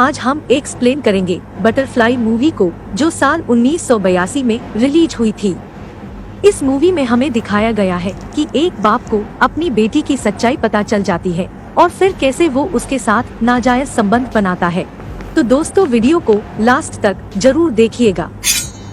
आज हम एक्सप्लेन करेंगे बटरफ्लाई मूवी को, जो साल 1982 में रिलीज हुई थी। इस मूवी में हमें दिखाया गया है कि एक बाप को अपनी बेटी की सच्चाई पता चल जाती है और फिर कैसे वो उसके साथ नाजायज संबंध बनाता है। तो दोस्तों, वीडियो को लास्ट तक जरूर देखिएगा।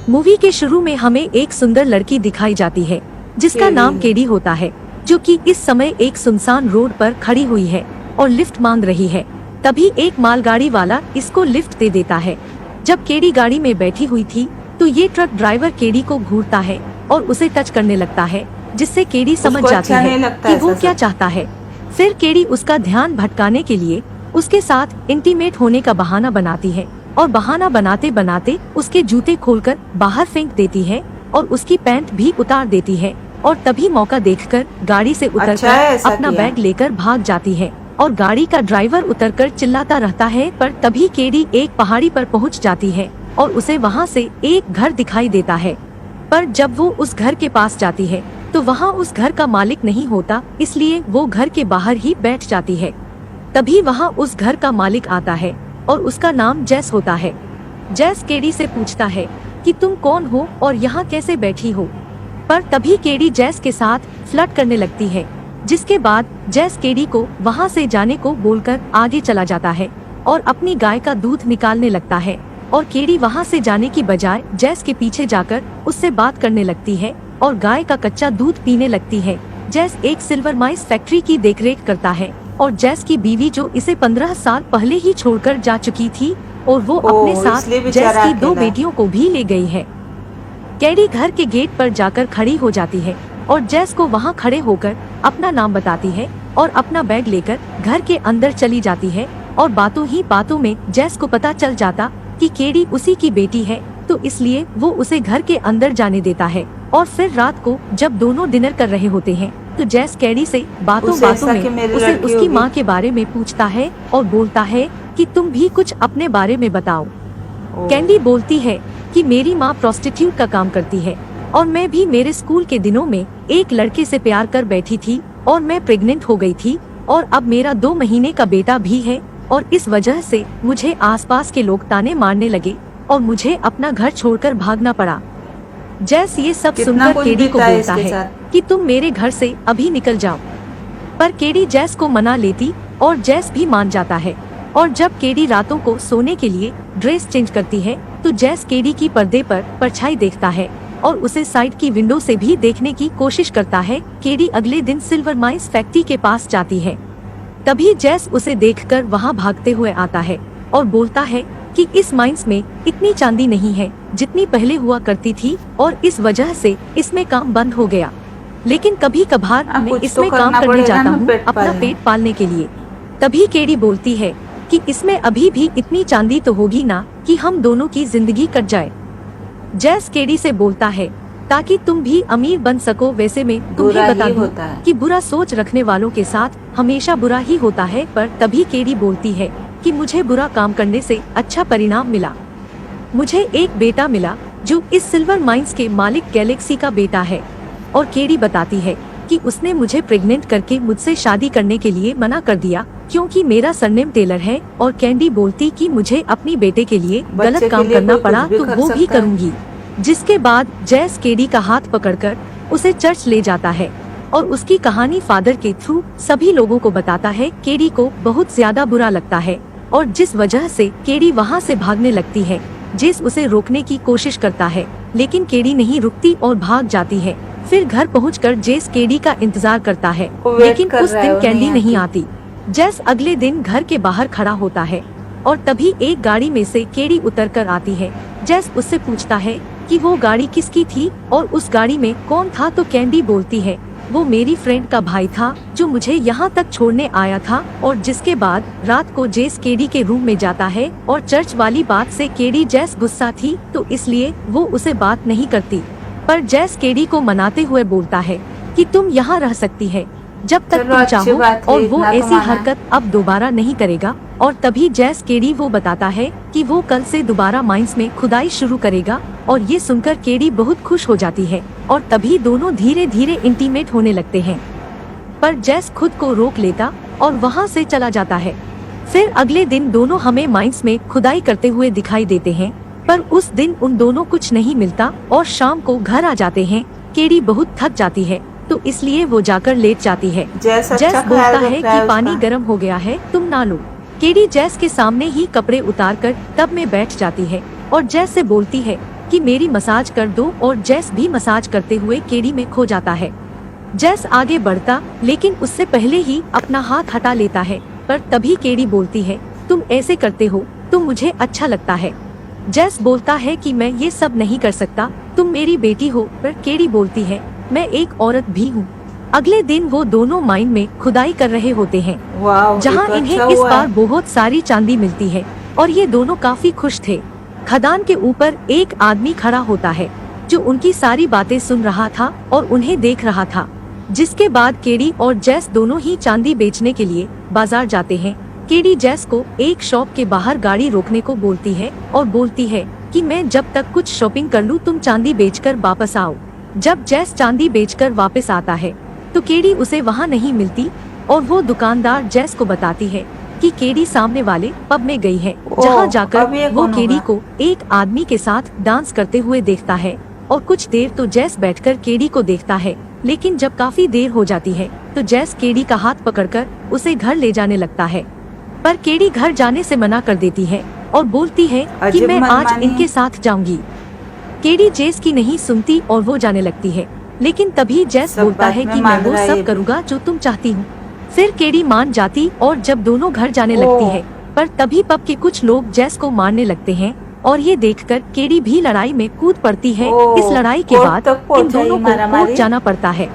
मूवी के शुरू में हमें एक सुंदर लड़की दिखाई जाती है जिसका नाम केडी होता है, जो कि इस समय एक सुनसान रोड पर खड़ी हुई है और लिफ्ट मांग रही है। तभी एक मालगाड़ी वाला इसको लिफ्ट दे देता है। जब केडी गाड़ी में बैठी हुई थी तो ये ट्रक ड्राइवर केडी को घूरता है और उसे टच करने लगता है, जिससे केडी समझ जाती है कि वो क्या चाहता है। फिर केडी उसका ध्यान भटकाने के लिए उसके साथ इंटीमेट होने का बहाना बनाती है और बहाना बनाते बनाते उसके जूते खोलकर बाहर फेंक देती है और उसकी पैंट भी उतार देती है। और तभी मौका देखकर गाड़ी से उतरकर अपना बैग लेकर भाग जाती है और गाड़ी का ड्राइवर उतरकर चिल्लाता रहता है। पर तभी केडी एक पहाड़ी पर पहुंच जाती है और उसे वहां से एक घर दिखाई देता है। पर जब वो उस घर के पास जाती है तो वहां उस घर का मालिक नहीं होता, इसलिए वो घर के बाहर ही बैठ जाती है। तभी वहां उस घर का मालिक आता है और उसका नाम जैस होता है। जैस केडी से पूछता है कि तुम कौन हो और यहाँ कैसे बैठी हो। पर तभी केडी जैस के साथ फ्लर्ट करने लगती है, जिसके बाद जैस केडी को वहाँ से जाने को बोलकर आगे चला जाता है और अपनी गाय का दूध निकालने लगता है। और केडी वहाँ से जाने की बजाय जैस के पीछे जाकर उससे बात करने लगती है और गाय का कच्चा दूध पीने लगती है। जैस एक सिल्वर माइस फैक्ट्री की देखरेख करता है और जैस की बीवी, जो इसे 15 साल पहले ही छोड़कर जा चुकी थी, और वो अपने साथ जैस की 2 बेटियों को भी ले गई है। केडी घर के गेट पर जाकर खड़ी हो जाती है और जैस को वहां खड़े होकर अपना नाम बताती है और अपना बैग लेकर घर के अंदर चली जाती है। और बातों ही बातों में जैस को पता चल जाता कि केडी उसी की बेटी है, तो इसलिए वो उसे घर के अंदर जाने देता है। और फिर रात को जब दोनों डिनर कर रहे होते हैं तो जैस केडी से बातों में उसे उसकी माँ के बारे में पूछता है और बोलता है कि तुम भी कुछ अपने बारे में बताओ। केडी बोलती है कि मेरी माँ प्रोस्टिट्यूट का काम करती है और मैं भी मेरे स्कूल के दिनों में एक लड़के से प्यार कर बैठी थी और मैं प्रेग्नेंट हो गई थी और अब मेरा 2 महीने का बेटा भी है, और इस वजह से मुझे आसपास के लोग ताने मारने लगे और मुझे अपना घर छोड़कर भागना पड़ा। जैस ये सब सुनकर केडी को बोलता है कि तुम मेरे घर से अभी निकल जाओ। पर केडी जैस को मना लेती और जैस भी मान जाता है। और जब केडी रातों को सोने के लिए ड्रेस चेंज करती है तो जैस केडी की पर्दे पर परछाई देखता है और उसे साइड की विंडो से भी देखने की कोशिश करता है। केडी अगले दिन सिल्वर माइस फैक्ट्री के पास जाती है। तभी जैस उसे देखकर वहां भागते हुए आता है और बोलता है कि इस माइंस में इतनी चांदी नहीं है जितनी पहले हुआ करती थी, और इस वजह से इसमें काम बंद हो गया। लेकिन कभी कभार मैं इसमें काम करने जाता हूँ अपना पेट पालने के लिए। तभी केडी बोलती है कि इसमें अभी भी इतनी चांदी तो होगी ना कि हम दोनों की जिंदगी कट जाए। जैस केडी से बोलता है ताकि तुम भी अमीर बन सको। वैसे मैं तुम्हें बता दूं कि बुरा सोच रखने वालों के साथ हमेशा बुरा ही होता है। पर तभी केडी बोलती है कि मुझे बुरा काम करने से अच्छा परिणाम मिला। मुझे एक बेटा मिला जो इस सिल्वर माइंस के मालिक गैलेक्सी का बेटा है। और केडी बताती है कि उसने मुझे प्रेग्नेंट करके मुझसे शादी करने के लिए मना कर दिया क्योंकि मेरा सरनेम टेलर है। और केडी बोलती कि मुझे अपनी बेटे के लिए गलत काम करना पड़ा तो वो भी करूँगी। जिसके बाद जैस केडी का हाथ पकड़कर उसे चर्च ले जाता है और उसकी कहानी फादर के थ्रू सभी लोगों को बताता है। केडी को बहुत ज्यादा बुरा लगता है और जिस वजह से केडी वहाँ से भागने लगती है। जेस उसे रोकने की कोशिश करता है लेकिन केडी नहीं रुकती और भाग जाती है। फिर घर पहुंचकर जेस केडी का इंतजार करता है, लेकिन उस दिन कैंडी नहीं आती। जेस अगले दिन घर के बाहर खड़ा होता है और तभी एक गाड़ी में से केडी उतरकर आती है। जेस उससे पूछता है कि वो गाड़ी किसकी थी और उस गाड़ी में कौन था। तो कैंडी बोलती है वो मेरी फ्रेंड का भाई था जो मुझे यहाँ तक छोड़ने आया था। और जिसके बाद रात को जेस केडी के रूम में जाता है और चर्च वाली बात से केडी जैस गुस्सा थी तो इसलिए वो उसे बात नहीं करती। पर जैस केडी को मनाते हुए बोलता है कि तुम यहाँ रह सकती है जब तक तुम चाहो, और वो ऐसी हरकत अब दोबारा नहीं करेगा। और तभी जैस केडी वो बताता है कि वो कल से दोबारा माइंस में खुदाई शुरू करेगा। और ये सुनकर केडी बहुत खुश हो जाती है और तभी दोनों धीरे धीरे इंटीमेट होने लगते हैं। पर जैस खुद को रोक लेता और वहाँ से चला जाता है। फिर अगले दिन दोनों हमें माइंस में खुदाई करते हुए दिखाई देते हैं, पर उस दिन उन दोनों कुछ नहीं मिलता और शाम को घर आ जाते हैं। केडी बहुत थक जाती है तो इसलिए वो जाकर लेट जाती है। जैस बोलता है कि पानी गर्म हो गया है, तुम ना लो। केडी जैस के सामने ही कपड़े उतारकर टब में बैठ जाती है और जैस से बोलती है कि मेरी मसाज कर दो, और जैस भी मसाज करते हुए केडी में खो जाता है। जैस आगे बढ़ता लेकिन उससे पहले ही अपना हाथ हटा लेता है, पर तभी केडी बोलती है तुम ऐसे करते हो तो मुझे अच्छा लगता है। जैस बोलता है कि मैं ये सब नहीं कर सकता, तुम मेरी बेटी हो, पर केडी बोलती है मैं एक औरत भी हूँ। अगले दिन वो दोनों माइन में खुदाई कर रहे होते हैं, जहाँ इन्हें इस बार बहुत सारी चांदी मिलती है और ये दोनों काफी खुश थे। खदान के ऊपर एक आदमी खड़ा होता है जो उनकी सारी बातें सुन रहा था और उन्हें देख रहा था। जिसके बाद केडी और जैस दोनों ही चांदी बेचने के लिए बाजार जाते हैं। केडी जैस को एक शॉप के बाहर गाड़ी रोकने को बोलती है और बोलती है कि मैं जब तक कुछ शॉपिंग कर लूं तुम चांदी बेचकर वापस आओ। जब जैस चांदी बेचकर वापस आता है तो केडी उसे वहां नहीं मिलती और वो दुकानदार जैस को बताती है कि केडी सामने वाले पब में गई है, जहां जाकर वो केडी को एक आदमी के साथ डांस करते हुए देखता है। और कुछ देर तो जैस बैठकर केडी को देखता है, लेकिन जब काफी देर हो जाती है तो जैस केडी का हाथ पकड़कर उसे घर ले जाने लगता है, पर केडी घर जाने से मना कर देती है और बोलती है कि मैं आज इनके साथ जाऊंगी। केडी जैस की नहीं सुनती और वो जाने लगती है, लेकिन तभी जैस बोलता है कि मैं वो सब करूँगा जो तुम चाहती हूँ। फिर केडी मान जाती और जब दोनों घर जाने लगती है, पर तभी पब के कुछ लोग जैस को मारने लगते हैं और ये देखकर केडी भी लड़ाई में कूद पड़ती है। इस लड़ाई के बाद इन दोनों को कोर्ट जाना पड़ता है।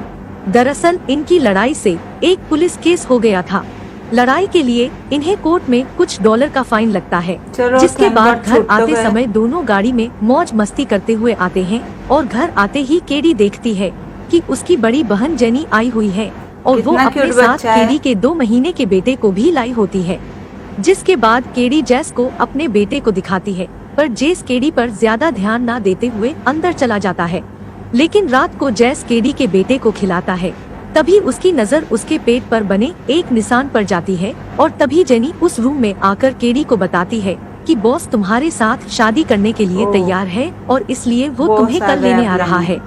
दरअसल इनकी लड़ाई से एक पुलिस केस हो गया था। लड़ाई के लिए इन्हें कोर्ट में कुछ $कुछ का फाइन लगता है। जिसके बाद घर आते समय दोनों गाड़ी में मौज मस्ती करते हुए आते हैं और घर आते ही केडी देखती है कि उसकी बड़ी बहन जेनी आई हुई है और वो अपने साथ केडी के 2 महीने के बेटे को भी लाई होती है। जिसके बाद केडी जैस को अपने बेटे को दिखाती है, पर जैस केडी पर ज्यादा ध्यान न देते हुए अंदर चला जाता है। लेकिन रात को जैस केडी के बेटे को खिलाता है, तभी उसकी नजर उसके पेट पर बने एक निशान पर जाती है और तभी जेनी उस रूम में आकर केडी को बताती है कि बॉस तुम्हारे साथ शादी करने के लिए तैयार है और इसलिए वो तुम्हें कल लेने आ रहा है।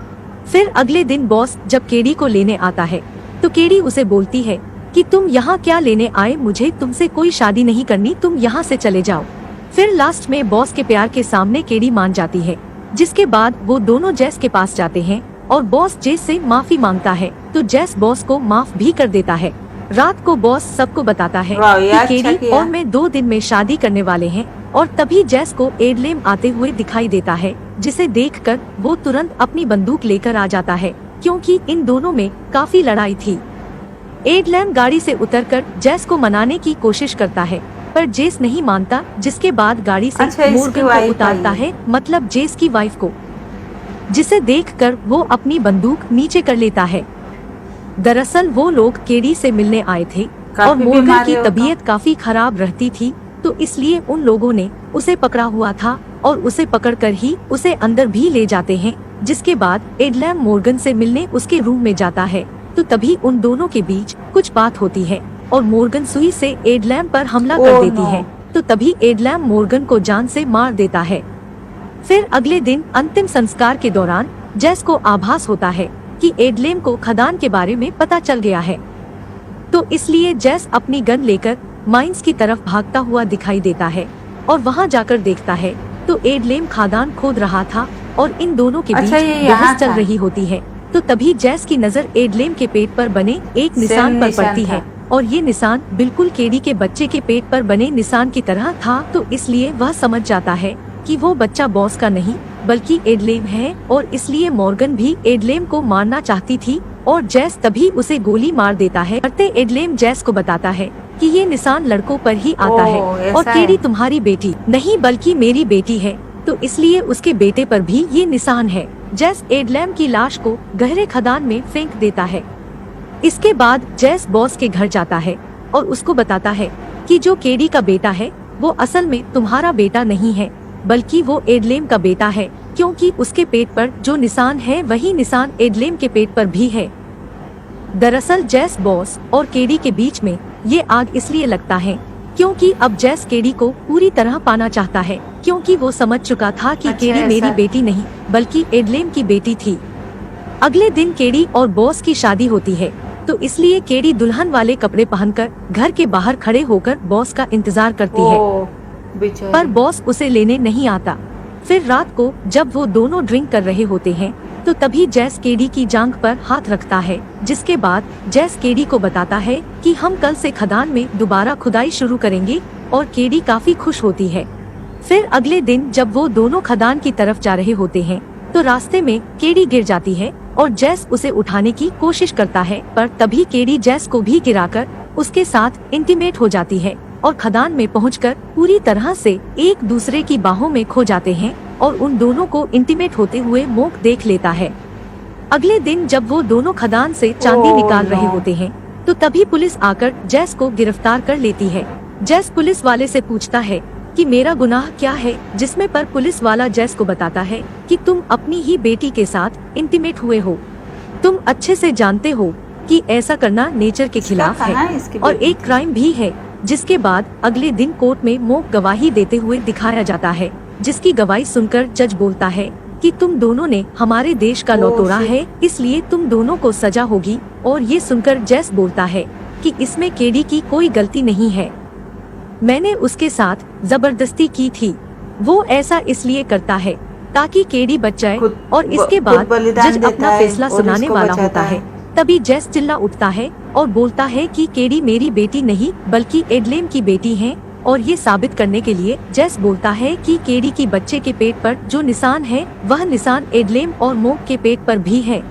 फिर अगले दिन बॉस जब केडी को लेने आता है तो केडी उसे बोलती है कि तुम यहाँ क्या लेने आए, मुझे तुमसे कोई शादी नहीं करनी, तुम यहाँ से चले जाओ। फिर लास्ट में बॉस के प्यार के सामने केडी मान जाती है। जिसके बाद वो दोनों जैस के पास जाते हैं और बॉस जैस से माफी मांगता है तो जैस बॉस को माफ भी कर देता है। रात को बॉस सबको बताता है कि केडी और मैं 2 दिन में शादी करने वाले हैं और तभी जैस को एडलेम आते हुए दिखाई देता है, जिसे देखकर वो तुरंत अपनी बंदूक लेकर आ जाता है क्योंकि इन दोनों में काफी लड़ाई थी। एडलेम गाड़ी से उतरकर जैस को मनाने की कोशिश करता है, पर जेस नहीं मानता। जिसके बाद गाड़ी से मोर्गन को उतारता है, मतलब जेस की वाइफ को, जिसे देखकर वो अपनी बंदूक नीचे कर लेता है। दरअसल वो लोग केडी से मिलने आए थे और मोर्गन की तबीयत काफी खराब रहती थी, तो इसलिए उन लोगों ने उसे पकड़ा हुआ था और उसे पकड़कर ही उसे अंदर भी ले जाते हैं। जिसके बाद एडलेम मोर्गन से मिलने उसके रूम में जाता है, तो तभी उन दोनों के बीच कुछ बात होती है और मोर्गन सुई से एडलेम पर हमला कर देती है, तो तभी एडलेम मोर्गन को जान से मार देता है। फिर अगले दिन अंतिम संस्कार के दौरान जैस को आभास होता है कि एडलेम को खदान के बारे में पता चल गया है, तो इसलिए जैस अपनी गन लेकर माइंस की तरफ भागता हुआ दिखाई देता है और वहां जाकर देखता है तो एडलेम खदान खोद रहा था और इन दोनों के बीच बहस चल रही होती है। तो तभी जैस की नजर एडलेम के पेट पर बने एक निशान पर पड़ती है और ये निशान बिल्कुल केडी के बच्चे के पेट पर बने निशान की तरह था, तो इसलिए वह समझ जाता है कि वो बच्चा बॉस का नहीं बल्कि एडलेम है और इसलिए मॉर्गन भी एडलेम को मारना चाहती थी और जैस तभी उसे गोली मार देता है। एडलेम जैस को बताता है कि ये निशान लड़कों पर ही आता है और केडी तुम्हारी बेटी नहीं बल्कि मेरी बेटी है, तो इसलिए उसके बेटे पर भी ये निशान है। जैस एडलेम की लाश को गहरे खदान में फेंक देता है। इसके बाद जैस बॉस के घर जाता है और उसको बताता है कि जो केडी का बेटा है वो असल में तुम्हारा बेटा नहीं है बल्कि वो एडलेम का बेटा है, क्योंकि उसके पेट पर जो निशान है वही निशान एडलेम के पेट पर भी है। दरअसल जैस बॉस और केडी के बीच में ये आग इसलिए लगता है क्योंकि अब जैस केडी को पूरी तरह पाना चाहता है, क्योंकि वो समझ चुका था कि केडी मेरी बेटी नहीं बल्कि एडलेम की बेटी थी। अगले दिन केडी और बॉस की शादी होती है, तो इसलिए केडी दुल्हन वाले कपड़े पहनकर घर के बाहर खड़े होकर बॉस का इंतजार करती है, पर बॉस उसे लेने नहीं आता। फिर रात को जब वो दोनों ड्रिंक कर रहे होते हैं, तो तभी जैस केडी की जांघ पर हाथ रखता है, जिसके बाद जैस केडी को बताता है कि हम कल से खदान में दोबारा खुदाई शुरू करेंगे, और केडी काफी खुश होती है। फिर अगले दिन जब वो दोनों खदान की तरफ जा रहे होते हैं, तो रास्ते में केडी गिर जाती है और जैस उसे उठाने की कोशिश करता है, पर तभी केडी जैस को भी गिराकर उसके साथ इंटीमेट हो जाती है और खदान में पहुंचकर पूरी तरह से एक दूसरे की बाहों में खो जाते हैं और उन दोनों को इंटीमेट होते हुए मोक देख लेता है। अगले दिन जब वो दोनों खदान से चांदी निकाल रहे होते हैं, तो तभी पुलिस आकर जैस को गिरफ्तार कर लेती है। जैस पुलिस वाले से पूछता है कि मेरा गुनाह क्या है, जिसमें पर पुलिस वाला जैस को बताता है कि तुम अपनी ही बेटी के साथ इंटीमेट हुए हो। तुम अच्छे से जानते हो कि ऐसा करना नेचर के खिलाफ है और एक क्राइम भी है। जिसके बाद अगले दिन कोर्ट में मोक गवाही देते हुए दिखाया जाता है, जिसकी गवाही सुनकर जज बोलता है कि तुम दोनों ने हमारे देश का लॉ तोड़ा है, इसलिए तुम दोनों को सजा होगी। और ये सुनकर जैस बोलता है कि इसमें केडी की कोई गलती नहीं है, मैंने उसके साथ जबरदस्ती की थी। वो ऐसा इसलिए करता है ताकि केडी बच जाए। और इसके बाद जज अपना फैसला सुनाने वाला होता है, तभी जैस चिल्ला उठता है और बोलता है कि केडी मेरी बेटी नहीं बल्कि एडलेम की बेटी है। और ये साबित करने के लिए जैस बोलता है कि केडी की बच्चे के पेट पर जो निशान है, वह निशान एडलेम और मोक के पेट पर भी है।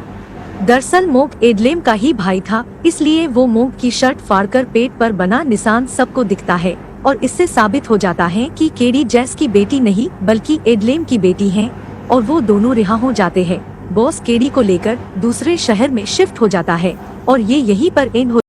दरअसल मोक एडलेम का ही भाई था, इसलिए वो मोक की शर्ट फाड़कर पेट पर बना निशान सबको दिखता है और इससे साबित हो जाता है कि केडी जैस की बेटी नहीं बल्कि एडलेम की बेटी है। और वो दोनों रिहा हो जाते हैं। बॉस केडी को लेकर दूसरे शहर में शिफ्ट हो जाता है और ये यहीं पर एंड हो